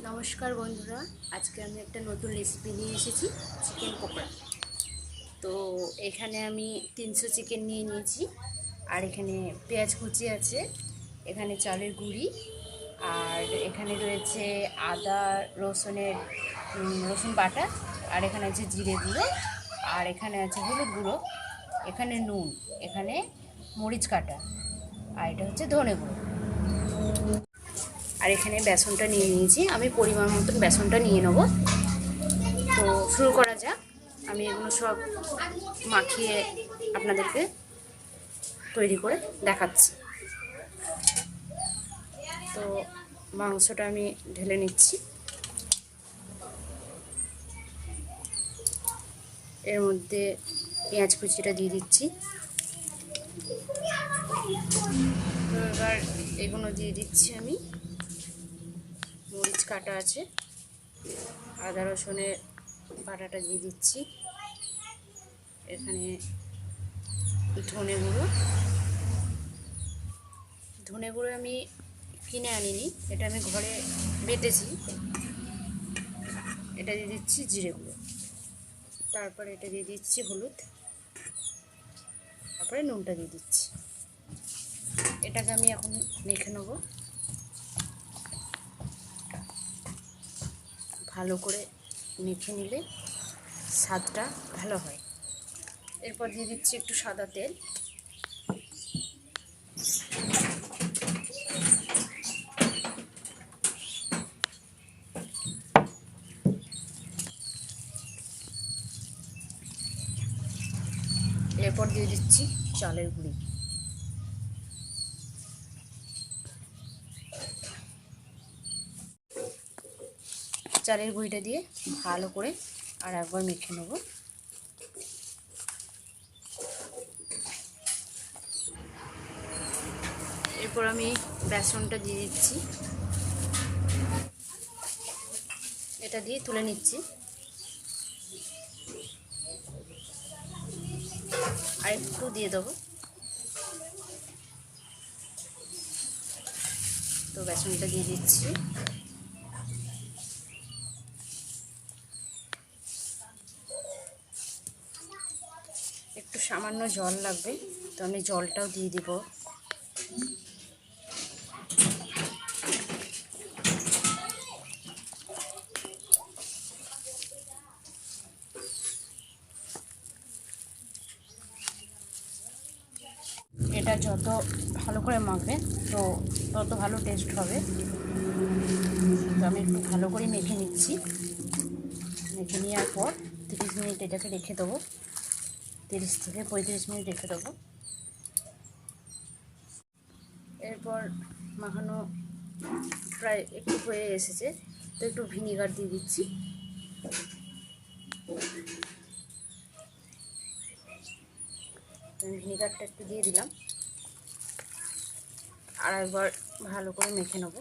নমস্কার বন্ধুরা, আজকে আমি একটা নতুন রেসিপি নিয়ে এসেছি, চিকেন পকোড়া। তো এখানে আমি 300 চিকেন নিয়ে নিয়েছি, আর এখানে পেঁয়াজ কুচি আছে, এখানে চালের গুঁড়ি, আর এখানে রয়েছে আদা রসুন বাটা, আর এখানে আছে জিরে গুঁড়ো, আর এখানে আছে হলুদ গুঁড়ো, এখানে নুন, এখানে মরিচ কাটা, আর এটা হচ্ছে ধনে গুঁড়ো। আর এখানে বেসনটা নিয়ে নিয়েছি, আমি পরিমাণ মতন বেসনটা নিয়ে নেব। তো শুরু করা যাক। আমি এগুলো সব মাখিয়ে আপনাদেরকে তৈরি করে দেখাচ্ছি। তো মাংসটা আমি ঢেলে নিচ্ছি, এর মধ্যে পেঁয়াজ কুচিটা দিয়ে দিচ্ছি। তো এবার এগুলো দিয়ে দিচ্ছি আমি, মরিচ কাটা আছে, আদা রসুনের বাটাটা দিয়ে দিচ্ছি, এখানে ধনে গুঁড়ো আমি কিনে আনিনি, এটা আমি ঘরে বেটেছি। এটা দিয়ে দিচ্ছি জিরে গুঁড়ো, তারপরে এটা দিয়ে দিচ্ছি হলুদ, তারপরে নুনটা দিয়ে দিচ্ছি। এটাকে আমি এখন মেখে নেব ভালো করে। মেখে নিলে স্বাদটা ভালো হয়। এরপর দিয়ে দিচ্ছি একটু সাদা তেল, এরপর দিয়ে দিচ্ছি চালের গুঁড়ি, চালের গুঁড়িটা দিয়ে ভালো করে আর একবার মেখে নেব। এরপর আমি বেসনটা দিয়ে দিচ্ছি, এটা দিয়ে তুলে নিচ্ছি। আর একটু দিয়ে দেবো। তো বেসনটা দিয়ে দিচ্ছি, একটু সামান্য জল লাগবে, তো আমি জলটাও দিয়ে দিব। এটা যত ভালো করে মাখবে তো তত ভালো টেস্ট হবে। তো আমি একটু ভালো করে মেখে নিচ্ছি। মেখে নেওয়ার পর 30 মিনিট এটাকে রেখে দেবো, 30 থেকে 35 মিনিট রেখে দেবো। এরপর মাখানো প্রায় একটু হয়ে এসেছে, তো একটু ভিনিগার দিয়ে দিচ্ছি। ভিনিগারটা একটু দিয়ে দিলাম, আর একবার ভালো করে মেখে নেব।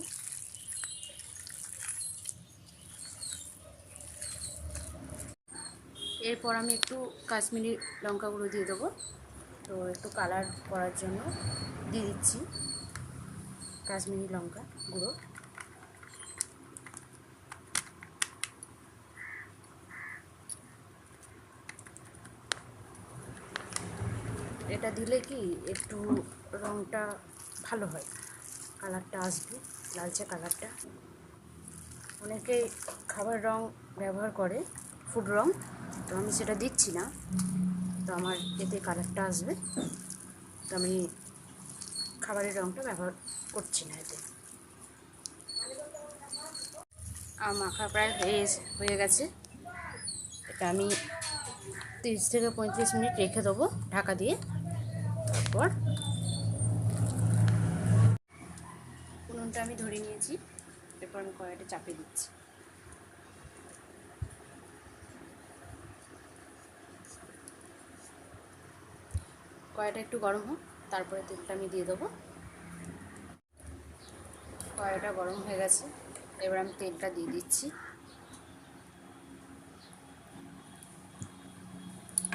এরপর আমি একটু কাশ্মীরি লঙ্কা গুঁড়ো দিয়ে দেবো, তো একটু কালার করার জন্য দিয়ে দিচ্ছি কাশ্মীরি লঙ্কা গুঁড়ো। এটা দিলে কি একটু রঙটা ভালো হয়, কালারটা আসবে, লালচে কালারটা। অনেকেই খাবার রং ব্যবহার করে, ফুড রং, তো আমি সেটা দিচ্ছি না। তো আমার এতে কালারটা আসবে, তো আমি খাবারের রংটা ব্যবহার করছি না এতে। আর মাখা প্রায় হয়ে গেছে। এটা আমি 30 থেকে 35 মিনিট রেখে দেবো ঢাকা দিয়ে। তারপর উনুনটা আমি ধরে নিয়েছি, এরপর আমি কড়াইটা চাপিয়ে দিচ্ছি। কড়াইটা একটু গরম হোক, তারপরে তেলটা আমি দিয়ে দেবো। কড়াইটা গরম হয়ে গেছে, এবার আমি তেলটা দিয়ে দিচ্ছি।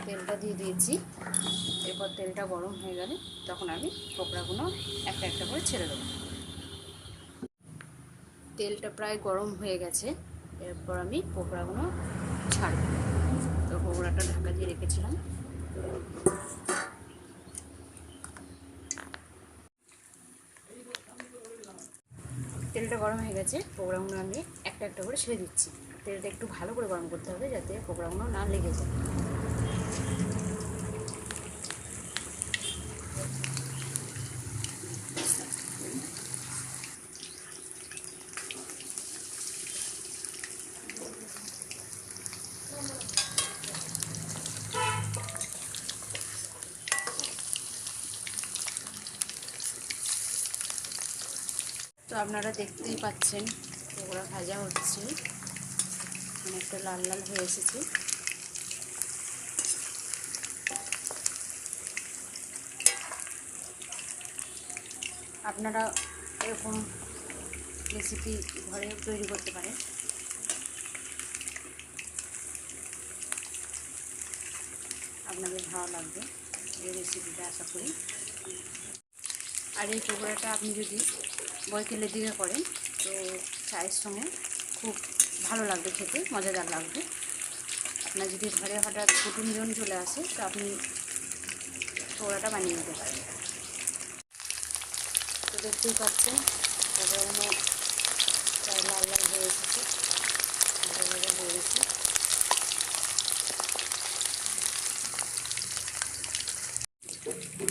তেলটা দিয়ে দিয়েছি। এরপর তেলটা গরম হয়ে গেলে তখন আমি পকোড়াগুলো একটা একটা করে ছেড়ে দেবো। তেলটা প্রায় গরম হয়ে গেছে, এরপর আমি পকোড়াগুলো ছাড়ব। তো পকোড়াটা ঢাকা দিয়ে রেখেছিলাম। তেলটা গরম হয়ে গেছে, পকোড়াগুলো আমি একটা একটা করে ছেড়ে দিচ্ছি। তেলটা একটু ভালো করে গরম করতে হবে যাতে পকোড়াগুলো না লেগে যায়। তো আপনারা দেখতেই পাচ্ছেন পকোড়া ভাজা হচ্ছে, অনেকটা লাল লাল হয়ে এসেছে। আপনারা এরকম রেসিপি ঘরে তৈরি করতে পারেন। আপনাদের ভালো লাগবে এই রেসিপিটা, আশা করি। আর এই পকোড়াটা আপনি যদি বৈকালের দিকে করেন তো চায়ের সঙ্গে খুব ভালো লাগবে, খেতে মজাদার লাগবে। আপনার যদি ঘরে হঠাৎ কুটুমজন চলে আসে তো আপনি পকোড়াটা বানিয়ে নিতে পারেন। তো দেখতেই পাচ্ছেন পকোড়াগুলো প্রায় লাল লাল হয়ে এসেছে, ভাজা ভাজা হয়ে গেছে।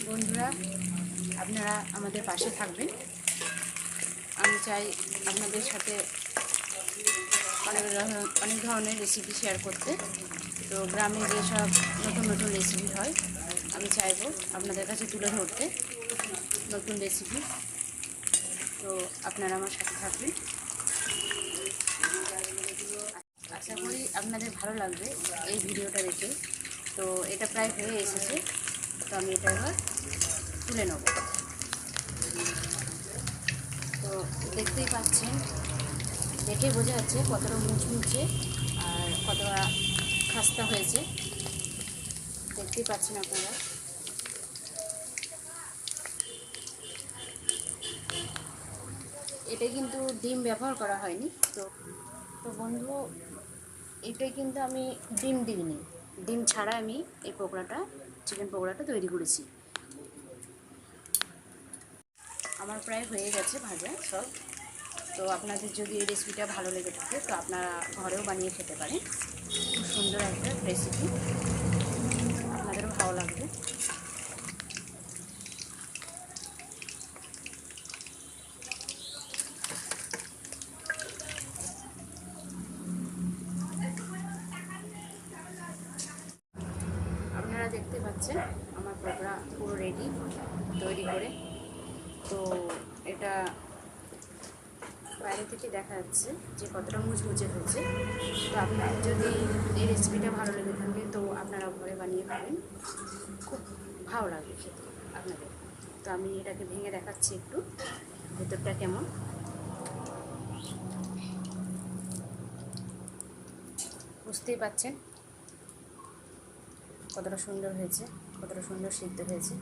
বন্ধুরা, আপনারা আমাদের পাশে থাকবেন। আমি চাই আপনাদের সাথে অনেক ধরনের রেসিপি শেয়ার করতে। তো গ্রামে যেসব নতুন নতুন রেসিপি হয় আমি চাইবো আপনাদের কাছে তুলে ধরতে নতুন রেসিপি। তো আপনারা আমার সাথে থাকবেন। আশা করি আপনাদের ভালো লাগবে এই ভিডিওটা দেখে। তো এটা প্রায় হয়ে এসেছে, তো আমি এটা এবার তুলে নেব। তো দেখতেই পাচ্ছেন, দেখে বোঝা যাচ্ছে কতটা মুচমুচে আর কতটা খাস্তা হয়েছে, দেখতেই পাচ্ছেন আপনারা। এটা কিন্তু ডিম ব্যবহার করা হয়নি। তো তো বন্ধু, এটাই কিন্তু আমি ডিম দিইনি, ডিম ছাড়া আমি এই পকোড়াটা, চিকেন পকোড়াটা তৈরি করেছি। আমার প্রায় হয়ে গেছে ভাজা সব। তো আপনাদের যদি এই রেসিপিটা ভালো লেগে থাকে তো আপনারা ঘরেও বানিয়ে খেতে পারেন। খুব সুন্দর একটা রেসিপি, আপনাদেরও ভালো লাগবে। আপনারা দেখতে পাচ্ছেন আমার পকোড়া পুরো রেডি তৈরি করে। তো এটা বাইরে থেকে দেখা যাচ্ছে যে কতটা মুচমুচে হয়েছে। তো আপনার যদি এই রেসিপিটা ভালো লেগে থাকে তো আপনারা ঘরে বানিয়ে খাবেন, খুব ভালো লাগবে খেতে আপনাদের। তো আমি এটাকে ভেঙে দেখাচ্ছি একটু ভেতরটা কেমন। বুঝতেই পাচ্ছেন কতটা সুন্দর হয়েছে, কতটা সুন্দর সিদ্ধ হয়েছে।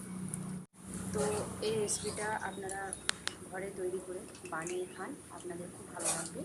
তো এই রেসিপিটা আপনারা ঘরে তৈরি করে বানিয়ে খান, আপনাদের খুব ভালো লাগবে।